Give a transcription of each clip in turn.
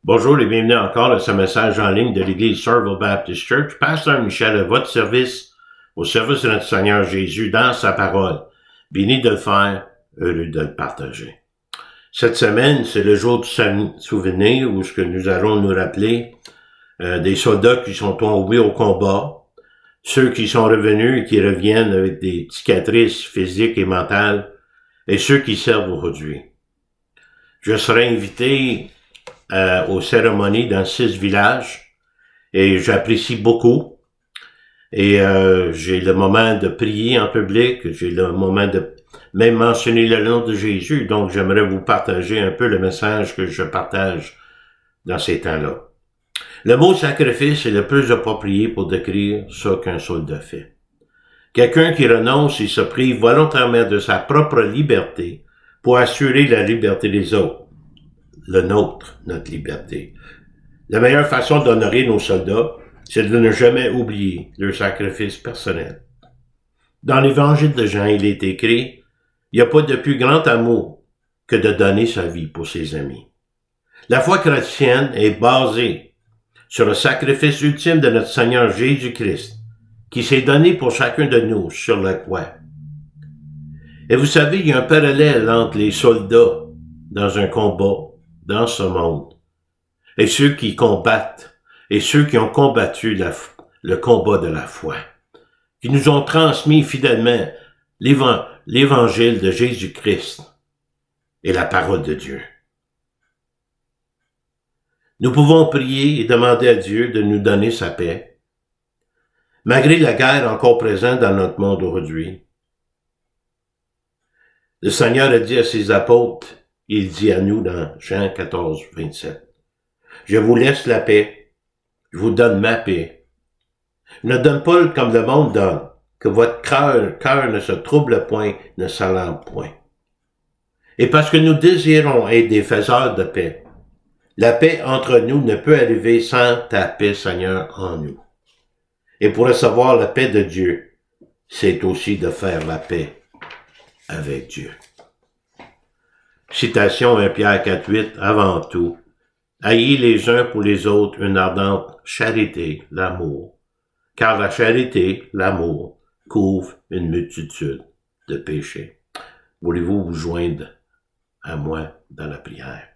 Bonjour et bienvenue encore à ce message en ligne de l'Église Somerville Baptist Church. Pasteur Michel à votre service, au service de notre Seigneur Jésus dans sa parole. Béni de le faire, heureux de le partager. Cette semaine, c'est le jour du souvenir où ce que nous allons nous rappeler des soldats qui sont tombés au combat, ceux qui sont revenus et qui reviennent avec des cicatrices physiques et mentales, et ceux qui servent aujourd'hui. Je serai invité aux cérémonies dans 6 villages et j'apprécie beaucoup. Et j'ai le moment de prier en public, j'ai le moment de même mentionner le nom de Jésus, donc j'aimerais vous partager un peu le message que je partage dans ces temps-là. Le mot sacrifice est le plus approprié pour décrire ce qu'un soldat fait. Quelqu'un qui renonce et se prive volontairement de sa propre liberté pour assurer la liberté des autres. Notre liberté. La meilleure façon d'honorer nos soldats, c'est de ne jamais oublier leur sacrifice personnel. Dans l'Évangile de Jean, il est écrit, « Il n'y a pas de plus grand amour que de donner sa vie pour ses amis. » La foi chrétienne est basée sur le sacrifice ultime de notre Seigneur Jésus-Christ, qui s'est donné pour chacun de nous sur la croix. Et vous savez, il y a un parallèle entre les soldats dans un combat, dans ce monde, et ceux qui combattent, et ceux qui ont combattu le combat de la foi, qui nous ont transmis fidèlement l'évangile de Jésus-Christ et la parole de Dieu. Nous pouvons prier et demander à Dieu de nous donner sa paix, malgré la guerre encore présente dans notre monde aujourd'hui. Le Seigneur a dit à ses apôtres, il dit à nous dans Jean 14, 27, « Je vous laisse la paix, je vous donne ma paix. Je ne donne pas comme le monde donne, que votre cœur ne se trouble point, ne s'alarme point. » Et parce que nous désirons être des faiseurs de paix, la paix entre nous ne peut arriver sans ta paix, Seigneur, en nous. Et pour recevoir la paix de Dieu, c'est aussi de faire la paix avec Dieu. Citation 1 Pierre 4.8, avant tout, ayez les uns pour les autres une ardente charité, l'amour, car la charité, l'amour, couvre une multitude de péchés. Voulez-vous vous joindre à moi dans la prière?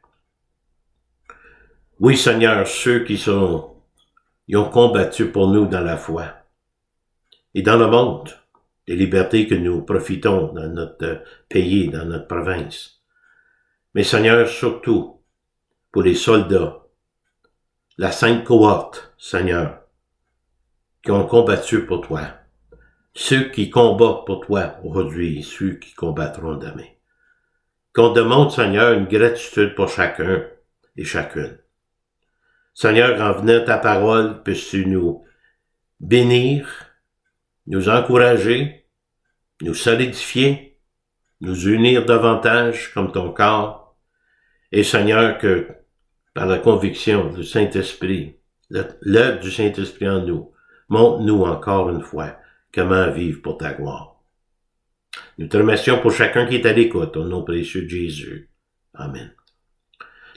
Oui, Seigneur, ceux qui ont combattu pour nous dans la foi et dans le monde, les libertés que nous profitons dans notre pays, dans notre province. Mais Seigneur, surtout pour les soldats, la sainte cohorte, Seigneur, qui ont combattu pour toi, ceux qui combattent pour toi aujourd'hui et ceux qui combattront demain. Qu'on demande, Seigneur, une gratitude pour chacun et chacune. Seigneur, en venant ta parole, puisses-tu nous bénir, nous encourager, nous solidifier, nous unir davantage comme ton corps, et Seigneur, que par la conviction du Saint-Esprit, l'œuvre du Saint-Esprit en nous, montre-nous encore une fois comment vivre pour ta gloire. Nous te remercions pour chacun qui est à l'écoute, au nom précieux de Jésus. Amen.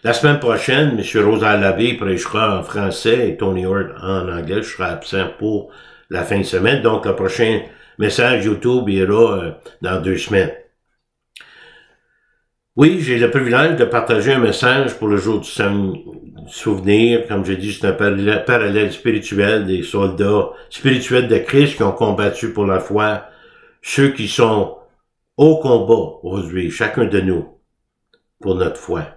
La semaine prochaine, M. Rosal Labbé prêchera en français et Tony Hort en anglais. Je serai absent pour la fin de semaine. Donc, le prochain message YouTube ira dans 2 semaines. Oui, j'ai le privilège de partager un message pour le jour du souvenir. Comme j'ai dit, c'est un parallèle spirituel des soldats spirituels de Christ qui ont combattu pour la foi. Ceux qui sont au combat aujourd'hui, chacun de nous, pour notre foi.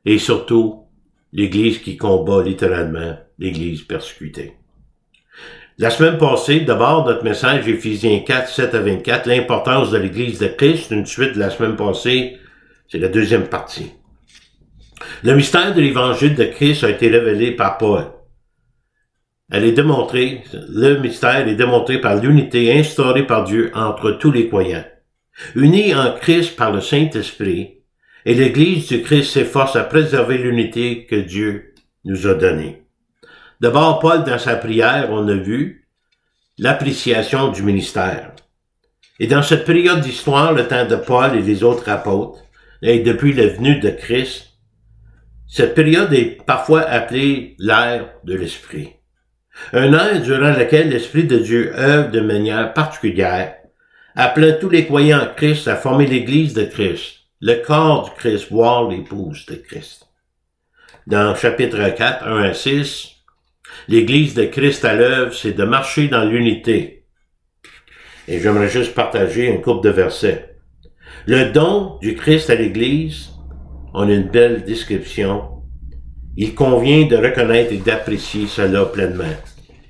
Et surtout, l'Église qui combat littéralement l'Église persécutée. La semaine passée, d'abord, notre message Éphésiens 4, 7 à 24, l'importance de l'Église de Christ, une suite de la semaine passée, c'est la deuxième partie. Le mystère de l'Évangile de Christ a été révélé par Paul. Le mystère est démontré par l'unité instaurée par Dieu entre tous les croyants. Unis en Christ par le Saint-Esprit, et l'Église du Christ s'efforce à préserver l'unité que Dieu nous a donnée. D'abord, Paul, dans sa prière, on a vu l'appréciation du ministère. Et dans cette période d'histoire, le temps de Paul et les autres apôtres, et depuis la venue de Christ, Cette période est parfois appelée l'ère de l'Esprit. Un ère durant laquelle l'Esprit de Dieu œuvre de manière particulière, appelant tous les croyants en Christ à former l'Église de Christ, le corps du Christ, voire l'épouse de Christ. Dans chapitre 4, 1 à 6, l'Église de Christ à l'œuvre, c'est de marcher dans l'unité. Et j'aimerais juste partager un couple de versets. Le don du Christ à l'Église, on a une belle description. Il convient de reconnaître et d'apprécier cela pleinement.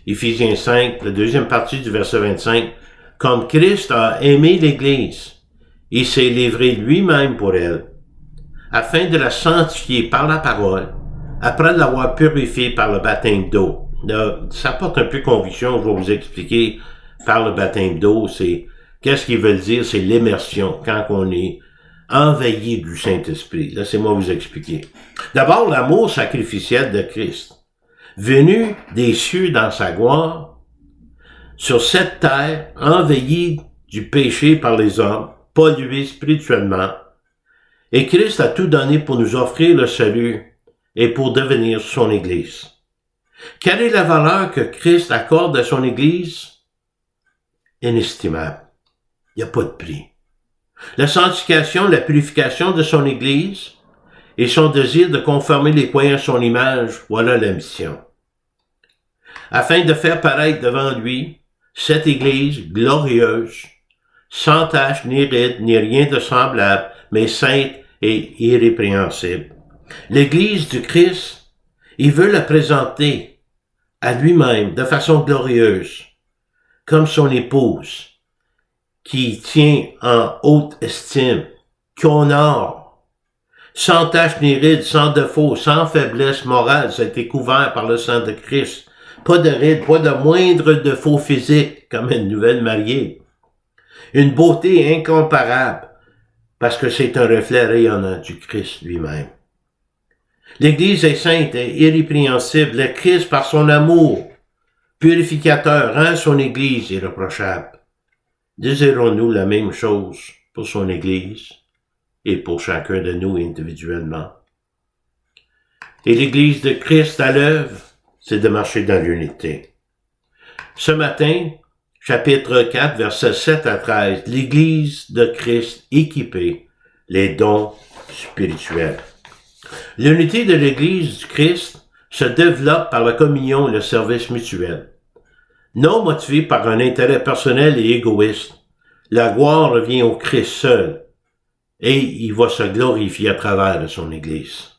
Éphésiens 5, la deuxième partie du verset 25. Comme Christ a aimé l'Église, il s'est livré lui-même pour elle, afin de la sanctifier par la parole, après l'avoir purifiée par le baptême d'eau. Là, ça porte un peu conviction, je vais vous expliquer par le baptême d'eau, qu'est-ce qu'ils veulent dire, c'est l'immersion, quand on est envahi du Saint-Esprit. Laissez-moi vous expliquer. D'abord, l'amour sacrificiel de Christ, venu des cieux dans sa gloire, sur cette terre, envahie du péché par les hommes, polluée spirituellement, et Christ a tout donné pour nous offrir le salut et pour devenir son Église. Quelle est la valeur que Christ accorde à son Église? Inestimable. Il n'y a pas de prix. La sanctification, la purification de son Église et son désir de conformer les croyants à son image, voilà la mission. Afin de faire paraître devant lui cette Église glorieuse, sans tache, ni ride, ni rien de semblable, mais sainte et irrépréhensible. L'Église du Christ, il veut la présenter à lui-même de façon glorieuse, comme son épouse, qui tient en haute estime, qui honore, sans tache ni ride, sans défaut, sans faiblesse morale, ça a été couvert par le sang de Christ. Pas de ride, pas de moindre défaut physique, comme une nouvelle mariée. Une beauté incomparable, parce que c'est un reflet rayonnant du Christ lui-même. L'Église est sainte et irrépréhensible. Le Christ, par son amour purificateur, rend son Église irréprochable. Désirons-nous la même chose pour son Église et pour chacun de nous individuellement? Et l'Église de Christ à l'œuvre, c'est de marcher dans l'unité. Ce matin, chapitre 4, versets 7 à 13, l'Église de Christ équipée, les dons spirituels. L'unité de l'Église du Christ se développe par la communion et le service mutuel. Non motivé par un intérêt personnel et égoïste, la gloire revient au Christ seul, et il va se glorifier à travers de son Église.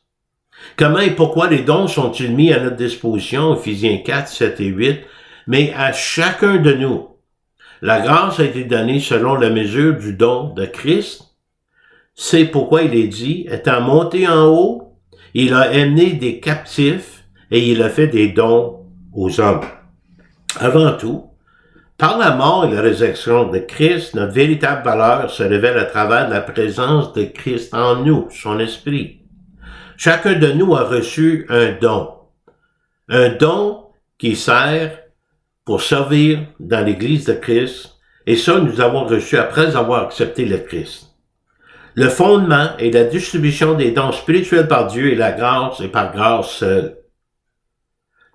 Comment et pourquoi les dons sont-ils mis à notre disposition, Éphésiens 4, 7 et 8, mais à chacun de nous. La grâce a été donnée selon la mesure du don de Christ. C'est pourquoi il est dit, étant monté en haut, il a amené des captifs et il a fait des dons aux hommes. Avant tout, par la mort et la résurrection de Christ, notre véritable valeur se révèle à travers la présence de Christ en nous, son esprit. Chacun de nous a reçu un don qui sert pour servir dans l'Église de Christ, et ça, nous avons reçu après avoir accepté le Christ. Le fondement est la distribution des dons spirituels par Dieu et la grâce et par grâce seule.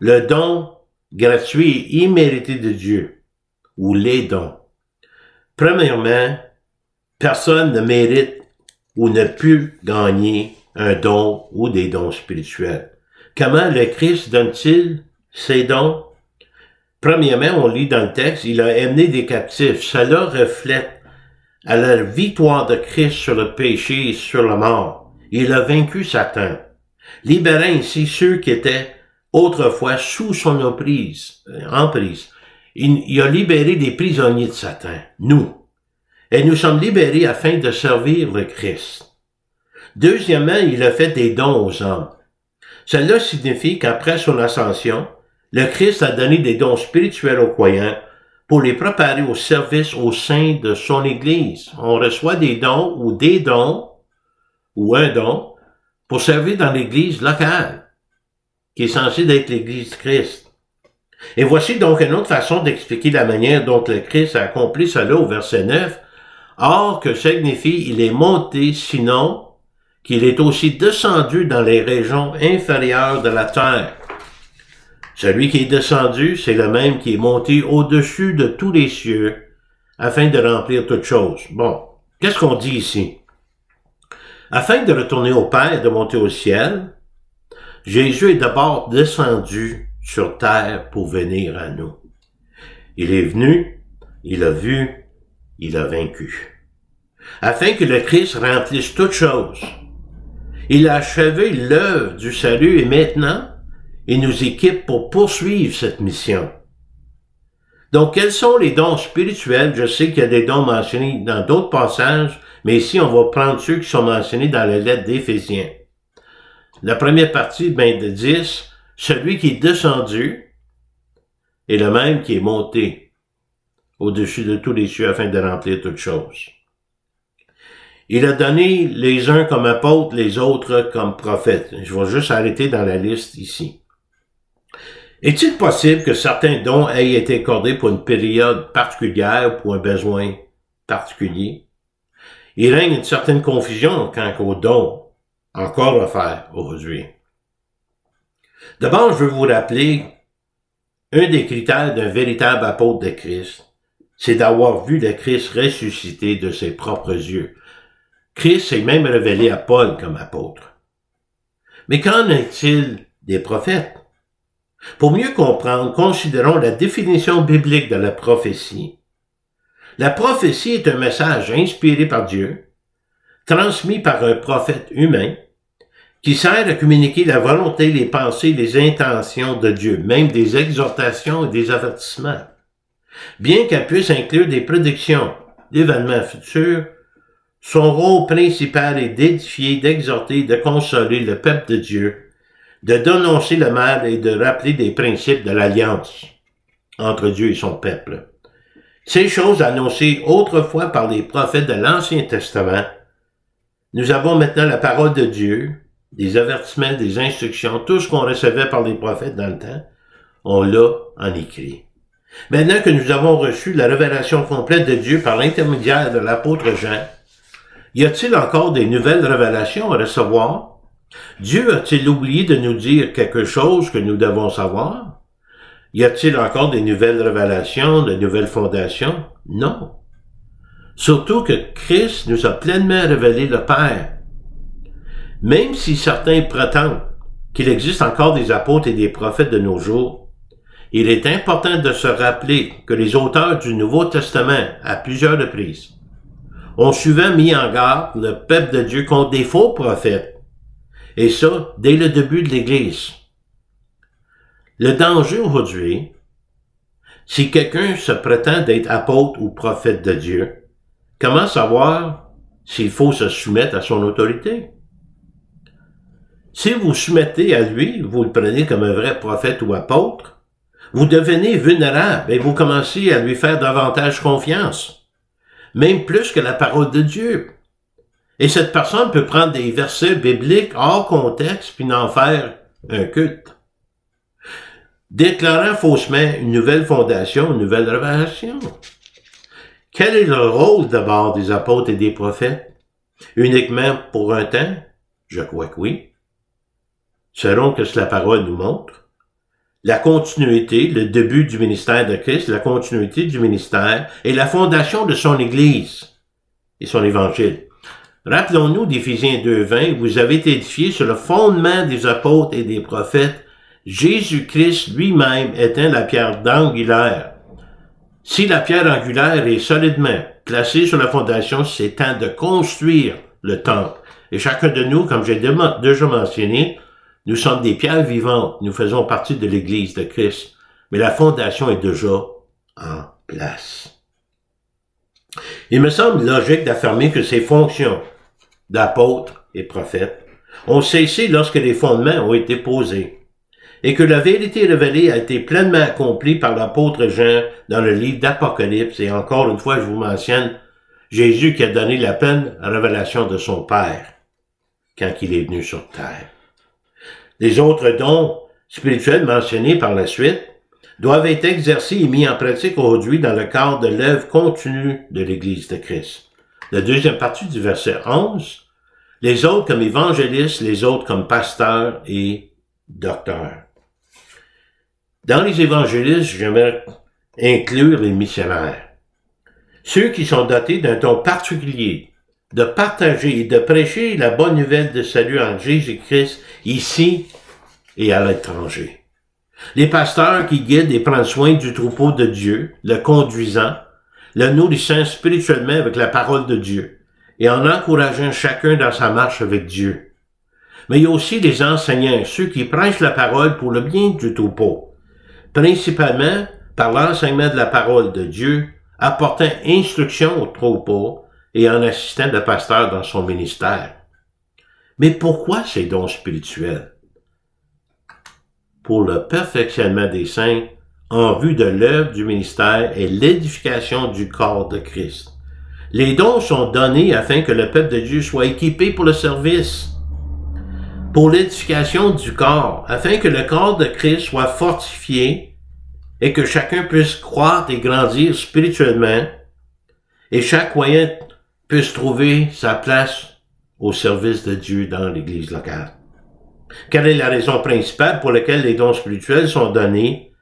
Le don gratuit et immérité de Dieu, ou les dons. Premièrement, personne ne mérite ou ne peut gagner un don ou des dons spirituels. Comment le Christ donne-t-il ces dons? Premièrement, on lit dans le texte, il a amené des captifs. Cela reflète à la victoire de Christ sur le péché et sur la mort. Il a vaincu Satan, libérant ainsi ceux qui étaient autrefois sous son emprise. Il a libéré des prisonniers de Satan, nous. Et nous sommes libérés afin de servir le Christ. Deuxièmement, il a fait des dons aux hommes. Cela signifie qu'après son ascension, le Christ a donné des dons spirituels aux croyants pour les préparer au service au sein de son Église. On reçoit des dons ou un don pour servir dans l'Église locale, qui est censée être l'Église de Christ. Et voici donc une autre façon d'expliquer la manière dont le Christ a accompli cela au verset 9. Or, que signifie, il est monté, sinon, qu'il est aussi descendu dans les régions inférieures de la terre. Celui qui est descendu, c'est le même qui est monté au-dessus de tous les cieux, afin de remplir toutes choses. Bon, qu'est-ce qu'on dit ici? Afin de retourner au Père et de monter au ciel, Jésus est d'abord descendu sur terre pour venir à nous. Il est venu, il a vu, il a vaincu. Afin que le Christ remplisse toutes choses. Il a achevé l'œuvre du salut et maintenant, il nous équipe pour poursuivre cette mission. Donc, quels sont les dons spirituels? Je sais qu'il y a des dons mentionnés dans d'autres passages, mais ici, on va prendre ceux qui sont mentionnés dans la lettre d'Éphésiens. La première partie, de 10, celui qui est descendu est le même qui est monté au-dessus de tous les cieux afin de remplir toutes choses. Il a donné les uns comme apôtres, les autres comme prophètes. Je vais juste arrêter dans la liste ici. Est-il possible que certains dons aient été accordés pour une période particulière ou pour un besoin particulier? Il règne une certaine confusion quant aux dons encore offerts aujourd'hui. D'abord, je veux vous rappeler un des critères d'un véritable apôtre de Christ, c'est d'avoir vu le Christ ressuscité de ses propres yeux. Christ s'est même révélé à Paul comme apôtre. Mais qu'en est-il des prophètes? Pour mieux comprendre, considérons la définition biblique de la prophétie. La prophétie est un message inspiré par Dieu, transmis par un prophète humain, qui sert à communiquer la volonté, les pensées, les intentions de Dieu, même des exhortations et des avertissements. Bien qu'elle puisse inclure des prédictions d'événements futurs, son rôle principal est d'édifier, d'exhorter, de consoler le peuple de Dieu, de dénoncer le mal et de rappeler des principes de l'alliance entre Dieu et son peuple. Ces choses annoncées autrefois par les prophètes de l'Ancien Testament, nous avons maintenant la parole de Dieu, des avertissements, des instructions, tout ce qu'on recevait par les prophètes dans le temps, on l'a en écrit. Maintenant que nous avons reçu la révélation complète de Dieu par l'intermédiaire de l'apôtre Jean, y a-t-il encore des nouvelles révélations à recevoir? Dieu a-t-il oublié de nous dire quelque chose que nous devons savoir? Y a-t-il encore des nouvelles révélations, de nouvelles fondations? Non. Surtout que Christ nous a pleinement révélé le Père. Même si certains prétendent qu'il existe encore des apôtres et des prophètes de nos jours, il est important de se rappeler que les auteurs du Nouveau Testament, à plusieurs reprises, ont souvent mis en garde le peuple de Dieu contre des faux prophètes. Et ça, dès le début de l'Église. Le danger aujourd'hui, si quelqu'un se prétend d'être apôtre ou prophète de Dieu, comment savoir s'il faut se soumettre à son autorité? Si vous soumettez à lui, vous le prenez comme un vrai prophète ou apôtre, vous devenez vulnérable et vous commencez à lui faire davantage confiance, même plus que la parole de Dieu. Et cette personne peut prendre des versets bibliques hors contexte puis en faire un culte. Déclarant faussement une nouvelle fondation, une nouvelle révélation. Quel est le rôle d'abord des apôtres et des prophètes? Uniquement pour un temps? Je crois que oui. Selon que la parole nous montre. La continuité, le début du ministère de Christ, la continuité du ministère et la fondation de son Église et son Évangile. Rappelons-nous d'Éphésiens 2:20, vous avez été édifiés sur le fondement des apôtres et des prophètes, Jésus-Christ lui-même étant la pierre angulaire. Si la pierre angulaire est solidement placée sur la fondation, c'est temps de construire le temple. Et chacun de nous, comme j'ai déjà mentionné, nous sommes des pierres vivantes, nous faisons partie de l'Église de Christ, mais la fondation est déjà en place. Il me semble logique d'affirmer que ces fonctions d'apôtres et prophètes ont cessé lorsque les fondements ont été posés et que la vérité révélée a été pleinement accomplie par l'apôtre Jean dans le livre d'Apocalypse. Et encore une fois, je vous mentionne Jésus qui a donné la pleine révélation de son Père quand il est venu sur terre. Les autres dons spirituels mentionnés par la suite doivent être exercés et mis en pratique aujourd'hui dans le cadre de l'œuvre continue de l'Église de Christ. La deuxième partie du verset 11, Les autres comme évangélistes, les autres comme pasteurs et docteurs. Dans les évangélistes, j'aimerais inclure les missionnaires. Ceux qui sont dotés d'un don particulier de partager et de prêcher la bonne nouvelle de salut en Jésus-Christ ici et à l'étranger. Les pasteurs qui guident et prennent soin du troupeau de Dieu, le conduisant, le nourrissant spirituellement avec la parole de Dieu et en encourageant chacun dans sa marche avec Dieu. Mais il y a aussi les enseignants, ceux qui prêchent la parole pour le bien du troupeau, principalement par l'enseignement de la parole de Dieu, apportant instruction au troupeau et en assistant le pasteur dans son ministère. Mais pourquoi ces dons spirituels? Pour le perfectionnement des saints, en vue de l'œuvre du ministère et l'édification du corps de Christ. Les dons sont donnés afin que le peuple de Dieu soit équipé pour le service, pour l'édification du corps, afin que le corps de Christ soit fortifié et que chacun puisse croître et grandir spirituellement et chaque croyant puisse trouver sa place au service de Dieu dans l'Église locale. Quelle est la raison principale pour laquelle les dons spirituels sont donnés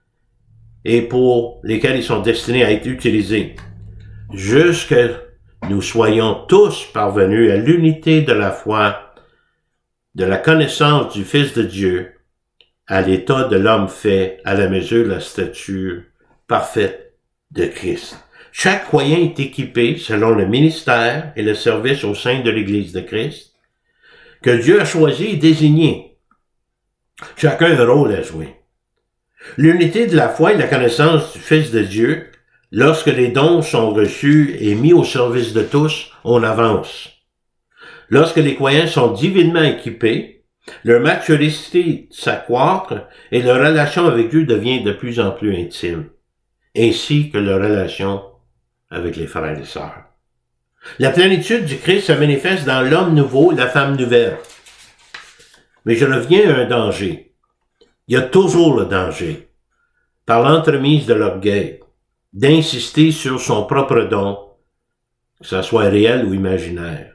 et pour lesquels ils sont destinés à être utilisés? Jusque nous soyons tous parvenus à l'unité de la foi, de la connaissance du Fils de Dieu, à l'état de l'homme fait à la mesure de la stature parfaite de Christ. Chaque croyant est équipé selon le ministère et le service au sein de l'Église de Christ que Dieu a choisi et désigné. Chacun a un rôle à jouer. L'unité de la foi et la connaissance du Fils de Dieu, lorsque les dons sont reçus et mis au service de tous, on avance. Lorsque les croyants sont divinement équipés, leur maturité s'accroît et leur relation avec Dieu devient de plus en plus intime, ainsi que leur relation avec les frères et sœurs. La plénitude du Christ se manifeste dans l'homme nouveau et la femme nouvelle. Mais je reviens à un danger. Il y a toujours le danger, par l'entremise de l'orgueil, d'insister sur son propre don, que ce soit réel ou imaginaire,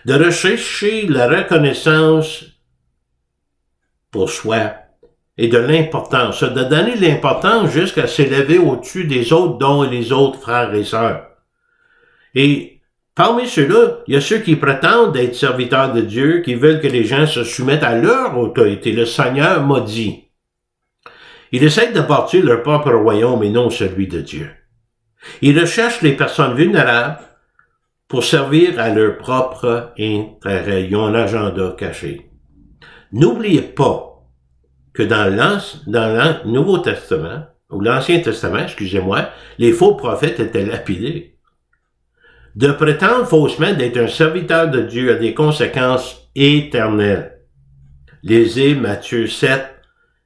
de rechercher la reconnaissance pour soi et de l'importance, de donner de l'importance jusqu'à s'élever au-dessus des autres dons et les autres frères et sœurs. Et parmi ceux-là, il y a ceux qui prétendent être serviteurs de Dieu, qui veulent que les gens se soumettent à leur autorité. Le Seigneur m'a dit. Ils essaient de bâtir leur propre royaume et non celui de Dieu. Ils recherchent les personnes vulnérables pour servir à leur propre intérêt. Ils ont un agenda caché. N'oubliez pas que dans le Nouveau Testament, ou l'Ancien Testament, excusez-moi, les faux prophètes étaient lapidés. De prétendre faussement d'être un serviteur de Dieu a des conséquences éternelles. Lisez Matthieu 7,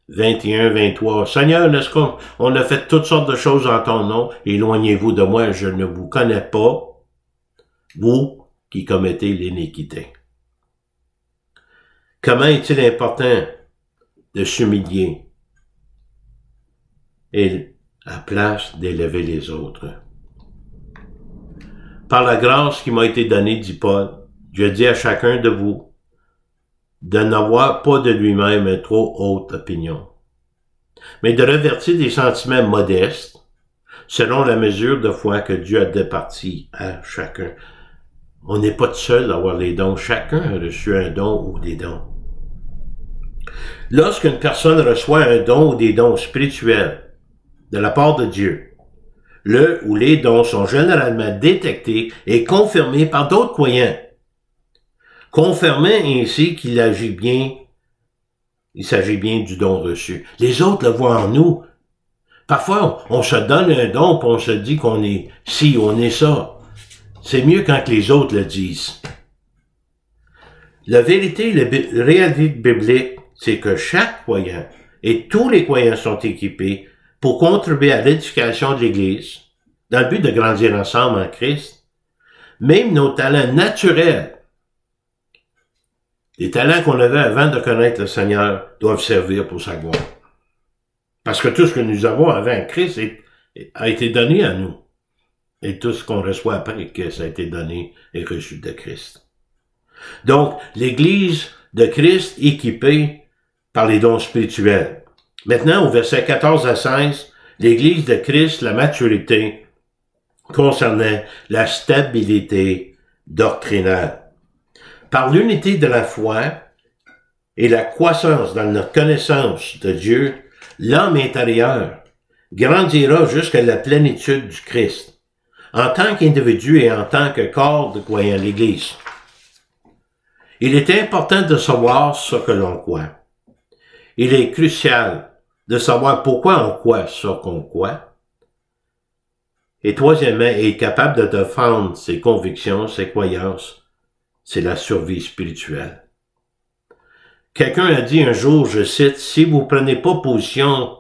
21, 23. Seigneur, n'est-ce qu'on a fait toutes sortes de choses en ton nom? Éloignez-vous de moi, je ne vous connais pas, vous qui commettez l'iniquité. Comment est-il important de s'humilier et à place d'élever les autres? Par la grâce qui m'a été donnée, dit Paul, je dis à chacun de vous de n'avoir pas de lui-même une trop haute opinion, mais de revertir des sentiments modestes selon la mesure de foi que Dieu a départie à chacun. On n'est pas seul à avoir les dons. Chacun a reçu un don ou des dons. Lorsqu'une personne reçoit un don ou des dons spirituels de la part de Dieu, le ou les dons sont généralement détectés et confirmés par d'autres croyants, confirmant ainsi qu'il s'agit bien du don reçu. Les autres le voient en nous. Parfois, on se donne un don et on se dit qu'on est ci, on est ça. C'est mieux quand les autres le disent. La vérité, la réalité biblique, c'est que chaque croyant et tous les croyants sont équipés pour contribuer à l'édification de l'Église, dans le but de grandir ensemble en Christ. Même nos talents naturels, les talents qu'on avait avant de connaître le Seigneur, doivent servir pour sa gloire. Parce que tout ce que nous avons avant Christ a été donné à nous. Et tout ce qu'on reçoit après que ça a été donné est reçu de Christ. Donc, l'Église de Christ équipée par les dons spirituels. Maintenant, au verset 14 à 16, l'Église de Christ, la maturité, concernait la stabilité doctrinale. Par l'unité de la foi et la croissance dans notre connaissance de Dieu, l'homme intérieur grandira jusqu'à la plénitude du Christ, en tant qu'individu et en tant que corps de croyants, l'Église. Il est important de savoir ce que l'on croit. Il est crucial de savoir pourquoi on croit ce qu'on croit. Et troisièmement, être capable de défendre ses convictions, ses croyances. C'est la survie spirituelle. Quelqu'un a dit un jour, je cite, « Si vous ne prenez pas position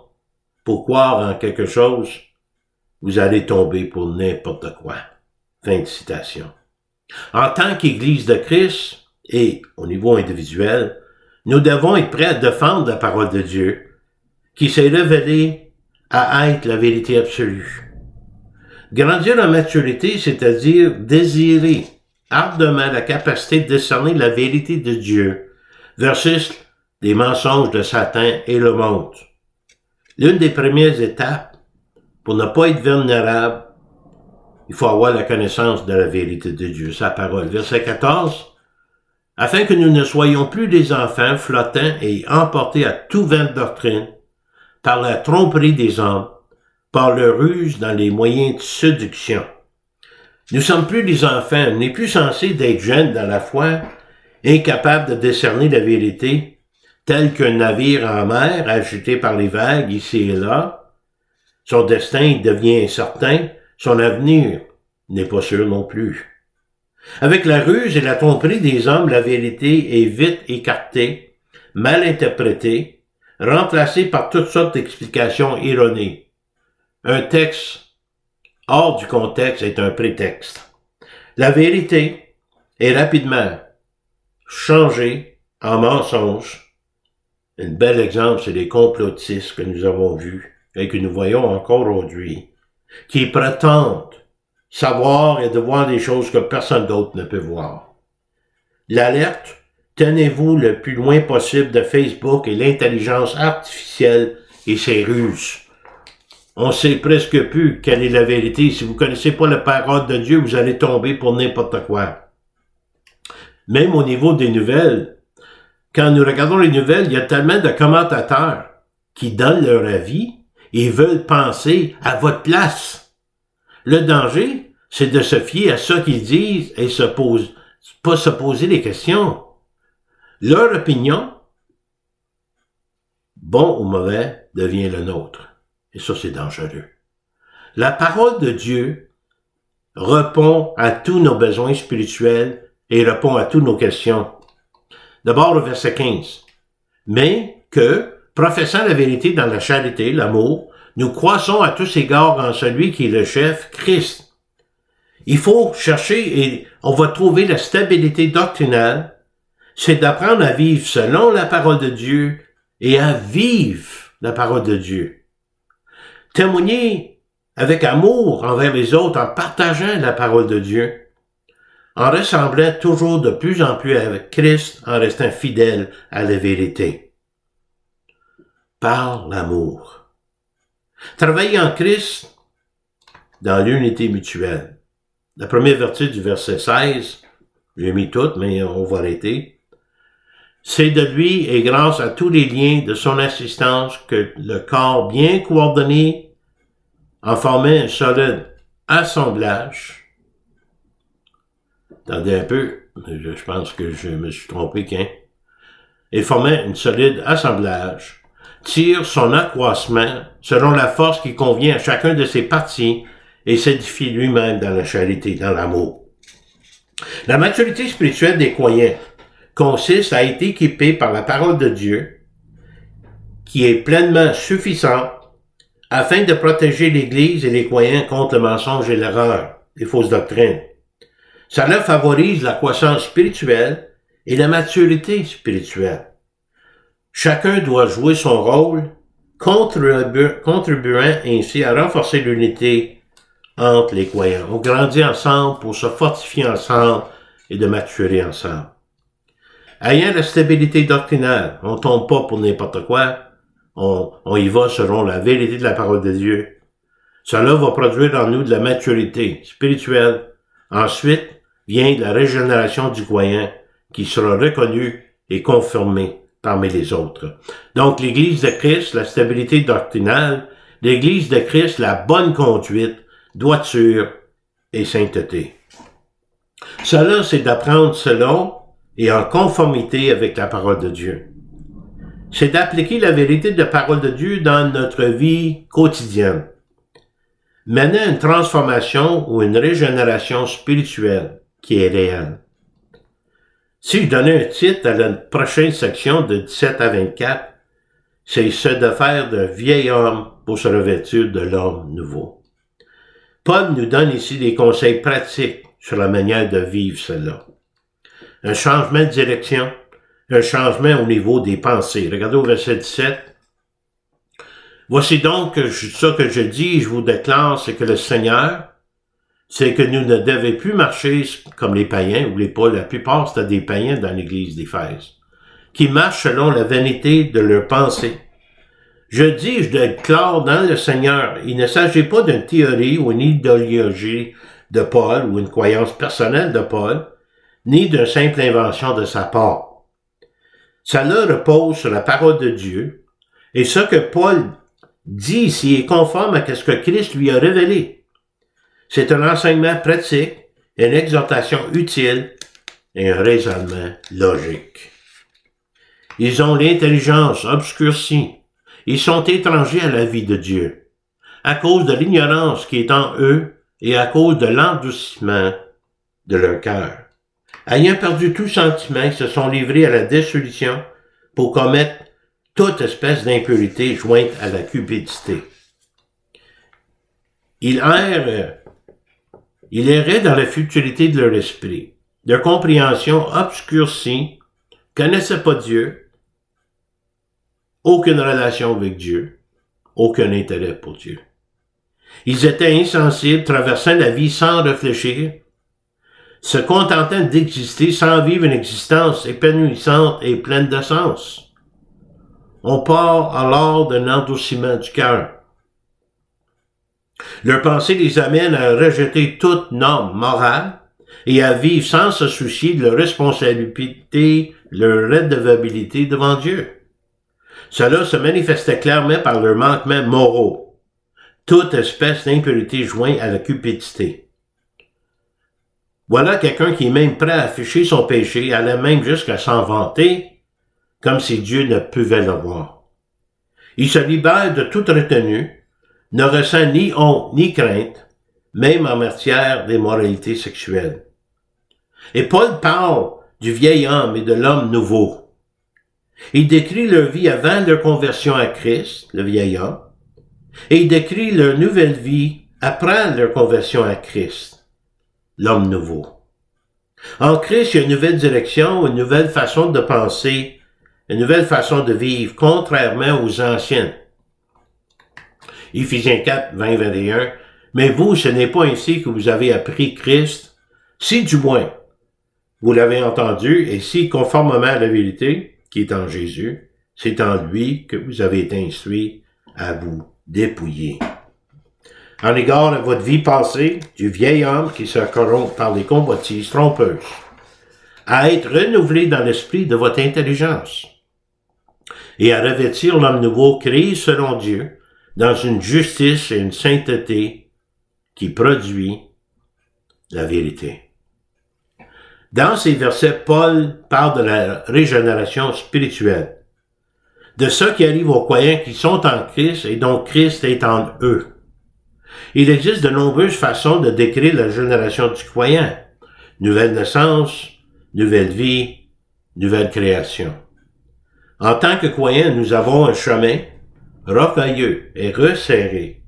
pour croire en quelque chose, vous allez tomber pour n'importe quoi. » Fin de citation. En tant qu'Église de Christ, et au niveau individuel, nous devons être prêts à défendre la parole de Dieu, qui s'est révélée à être la vérité absolue. Grandir en maturité, c'est-à-dire désirer ardemment la capacité de discerner la vérité de Dieu versus les mensonges de Satan et le monde. L'une des premières étapes pour ne pas être vulnérable, il faut avoir la connaissance de la vérité de Dieu, sa parole. Verset 14, « Afin que nous ne soyons plus des enfants flottants et emportés à tout vent de doctrine, par la tromperie des hommes, par leur ruse dans les moyens de séduction. » Nous sommes plus des enfants, on n'est plus censés d'être jeunes dans la foi, incapables de discerner la vérité, tel qu'un navire en mer agité par les vagues ici et là. Son destin devient incertain, son avenir n'est pas sûr non plus. Avec la ruse et la tromperie des hommes, la vérité est vite écartée, mal interprétée, remplacée par toutes sortes d'explications erronées. Un texte hors du contexte est un prétexte. La vérité est rapidement changée en mensonge. Un bel exemple, c'est les complotistes que nous avons vus et que nous voyons encore aujourd'hui, qui prétendent savoir et de voir des choses que personne d'autre ne peut voir. L'alerte, tenez-vous le plus loin possible de Facebook et l'intelligence artificielle et ses ruses. On sait presque plus quelle est la vérité. Si vous connaissez pas la parole de Dieu, vous allez tomber pour n'importe quoi. Même au niveau des nouvelles, quand nous regardons les nouvelles, il y a tellement de commentateurs qui donnent leur avis et veulent penser à votre place. Le danger, c'est de se fier à ce qu'ils disent et pas se poser des questions. Leur opinion, bon ou mauvais, devient le nôtre. Et ça, c'est dangereux. La parole de Dieu répond à tous nos besoins spirituels et répond à toutes nos questions. D'abord, le verset 15. Mais que, professant la vérité dans la charité, l'amour, nous croissons à tous égards en celui qui est le chef, Christ. Il faut chercher et on va trouver la stabilité doctrinale, c'est d'apprendre à vivre selon la parole de Dieu et à vivre la parole de Dieu. Témoigner avec amour envers les autres en partageant la parole de Dieu, en ressemblant toujours de plus en plus avec Christ, en restant fidèle à la vérité. Par l'amour. Travailler en Christ dans l'unité mutuelle. La première vertu du verset 16, j'ai mis toutes, mais on va arrêter. C'est de lui et grâce à tous les liens de son assistance que le corps bien coordonné en formait un solide assemblage. Attendez un peu, je pense que je me suis trompé, et formait un solide assemblage, tire son accroissement selon la force qui convient à chacun de ses parties et s'édifie lui-même dans la charité, dans l'amour. La maturité spirituelle des croyants consiste à être équipé par la parole de Dieu, qui est pleinement suffisante afin de protéger l'Église et les croyants contre le mensonge et l'erreur, les fausses doctrines. Cela favorise la croissance spirituelle et la maturité spirituelle. Chacun doit jouer son rôle, contribuant ainsi à renforcer l'unité entre les croyants. On grandit ensemble pour se fortifier ensemble et de maturer ensemble. Ayant la stabilité doctrinale, on tombe pas pour n'importe quoi, on y va selon la vérité de la parole de Dieu. Cela va produire en nous de la maturité spirituelle. Ensuite, vient la régénération du croyant qui sera reconnu et confirmé parmi les autres. Donc, l'Église de Christ, la stabilité doctrinale, l'Église de Christ, la bonne conduite, droiture et sainteté. Cela, c'est d'apprendre selon et en conformité avec la parole de Dieu. C'est d'appliquer la vérité de la parole de Dieu dans notre vie quotidienne. Mener à une transformation ou une régénération spirituelle qui est réelle. Si je donnais un titre à la prochaine section de 17 à 24, c'est ce de faire d'un vieil homme pour se revêtir de l'homme nouveau. Paul nous donne ici des conseils pratiques sur la manière de vivre cela. Un changement de direction, un changement au niveau des pensées. Regardez au verset 17. Voici donc ce que je dis et je vous déclare, c'est que le Seigneur, c'est que nous ne devions plus marcher comme les païens. N'oubliez pas, la plupart c'était des païens dans l'église d'Éphèse, qui marchent selon la vanité de leurs pensées. Je dis, je déclare dans le Seigneur, il ne s'agit pas d'une théorie ou une idéologie de Paul ou une croyance personnelle de Paul, ni d'une simple invention de sa part. Cela repose sur la parole de Dieu, et ce que Paul dit ici est conforme à ce que Christ lui a révélé. C'est un enseignement pratique, une exhortation utile et un raisonnement logique. Ils ont l'intelligence obscurcie. Ils sont étrangers à la vie de Dieu, à cause de l'ignorance qui est en eux et à cause de l'endurcissement de leur cœur. Ayant perdu tout sentiment, ils se sont livrés à la dissolution pour commettre toute espèce d'impurité jointe à la cupidité. Ils erraient dans la futilité de leur esprit. Leur compréhension obscurcie, connaissaient pas Dieu, aucune relation avec Dieu, aucun intérêt pour Dieu. Ils étaient insensibles, traversant la vie sans réfléchir, se contentant d'exister sans vivre une existence épanouissante et pleine de sens. On part alors d'un endurcissement du cœur. Leur pensée les amène à rejeter toute norme morale et à vivre sans se soucier de leur responsabilité, leur redevabilité devant Dieu. Cela se manifestait clairement par leurs manquements moraux, toute espèce d'impurité jointe à la cupidité. Voilà quelqu'un qui est même prêt à afficher son péché, allant même jusqu'à s'en vanter, comme si Dieu ne pouvait le voir. Il se libère de toute retenue, ne ressent ni honte ni crainte, même en matière d'immoralité sexuelle. Et Paul parle du vieil homme et de l'homme nouveau. Il décrit leur vie avant leur conversion à Christ, le vieil homme, et il décrit leur nouvelle vie après leur conversion à Christ, l'homme nouveau. En Christ, il y a une nouvelle direction, une nouvelle façon de penser, une nouvelle façon de vivre, contrairement aux anciennes. Éphésiens 4, 20, 21. Mais vous, ce n'est pas ainsi que vous avez appris Christ, si du moins vous l'avez entendu, et si, conformément à la vérité qui est en Jésus, c'est en lui que vous avez été instruits à vous dépouiller. En égard à votre vie passée, du vieil homme qui se corrompt par les convoitises trompeuses, à être renouvelé dans l'esprit de votre intelligence, et à revêtir l'homme nouveau créé selon Dieu, dans une justice et une sainteté qui produit la vérité. Dans ces versets, Paul parle de la régénération spirituelle, de ceux qui arrivent aux croyants qui sont en Christ et dont Christ est en eux. Il existe de nombreuses façons de décrire la génération du croyant. Nouvelle naissance, nouvelle vie, nouvelle création. En tant que croyants, nous avons un chemin rocailleux et resserré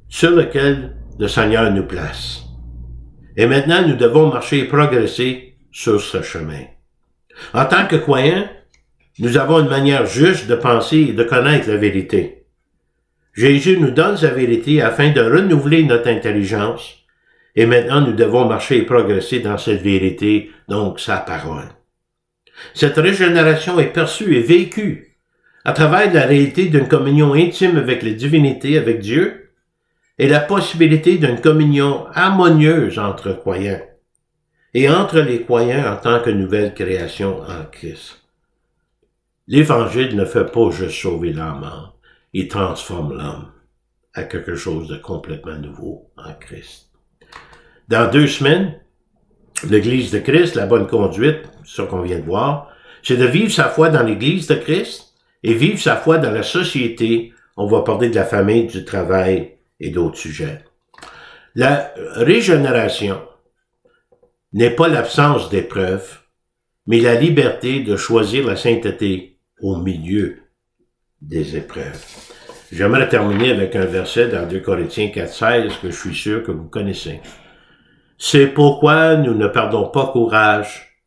sur lequel le Seigneur nous place. Et maintenant, nous devons marcher et progresser sur ce chemin. En tant que croyants, nous avons une manière juste de penser et de connaître la vérité. Jésus nous donne sa vérité afin de renouveler notre intelligence, et maintenant nous devons marcher et progresser dans cette vérité, donc sa parole. Cette régénération est perçue et vécue à travers la réalité d'une communion intime avec la divinité, avec Dieu, et la possibilité d'une communion harmonieuse entre croyants et entre les croyants en tant que nouvelle création en Christ. L'Évangile ne fait pas juste sauver l'âme, il transforme l'homme à quelque chose de complètement nouveau en Christ. Dans 2 semaines, l'Église de Christ, la bonne conduite, ce qu'on vient de voir, c'est de vivre sa foi dans l'Église de Christ et vivre sa foi dans la société. On va parler de la famille, du travail et d'autres sujets. La régénération n'est pas l'absence d'épreuves, mais la liberté de choisir la sainteté au milieu des épreuves. J'aimerais terminer avec un verset dans 2 Corinthiens 4,16 que je suis sûr que vous connaissez. C'est pourquoi nous ne perdons pas courage.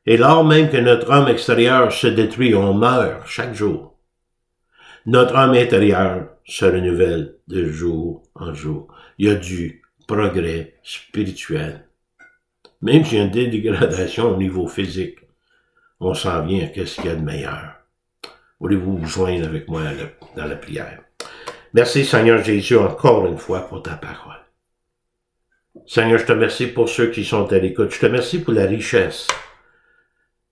Et lors même que notre homme extérieur se détruit, on meurt chaque jour. Notre homme intérieur se renouvelle de jour en jour. Il y a du progrès spirituel. Même s'il y a une dégradation au niveau physique, on s'en vient à ce qu'il y a de meilleur. Voulez-vous vous joindre avec moi dans la prière? Merci Seigneur Jésus encore une fois pour ta parole. Seigneur, je te remercie pour ceux qui sont à l'écoute. Je te remercie pour la richesse,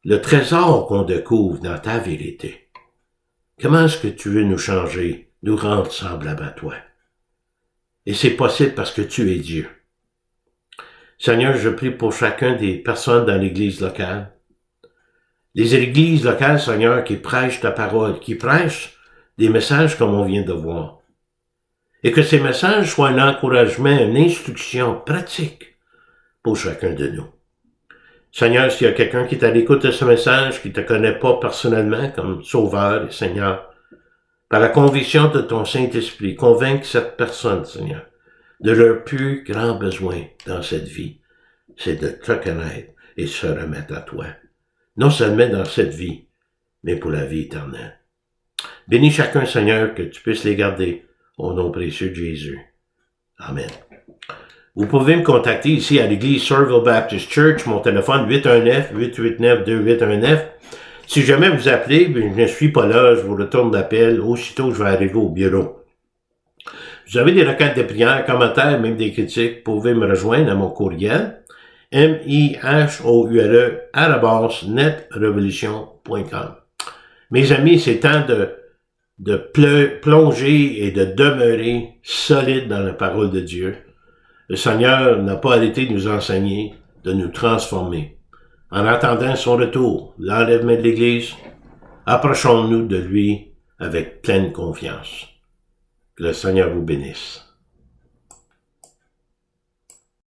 le trésor qu'on découvre dans ta vérité. Comment est-ce que tu veux nous changer, nous rendre semblables à toi? Et c'est possible parce que tu es Dieu. Seigneur, je prie pour chacun des personnes dans l'église locale. Les églises locales, Seigneur, qui prêchent ta parole, qui prêchent des messages comme on vient de voir. Et que ces messages soient un encouragement, une instruction pratique pour chacun de nous. Seigneur, s'il y a quelqu'un qui est à l'écoute de ce message, qui ne te connaît pas personnellement comme Sauveur et Seigneur, par la conviction de ton Saint-Esprit, convainc cette personne, Seigneur, de leur plus grand besoin dans cette vie, c'est de te connaître et se remettre à toi. Non seulement dans cette vie, mais pour la vie éternelle. Bénis chacun, Seigneur, que tu puisses les garder au nom précieux de Jésus. Amen. Vous pouvez me contacter ici à l'église Somerville Baptist Church, mon téléphone 819-889-2819. Si jamais vous appelez, je ne suis pas là, je vous retourne d'appel, aussitôt je vais arriver au bureau. Vous avez des requêtes de prière, commentaires, même des critiques, vous pouvez me rejoindre à mon courriel, mihoule@netrevolution.com. Mes amis, c'est temps de plonger et de demeurer solide dans la parole de Dieu. Le Seigneur n'a pas arrêté de nous enseigner, de nous transformer. En attendant son retour, l'enlèvement de l'Église, approchons-nous de lui avec pleine confiance. Que le Seigneur vous bénisse.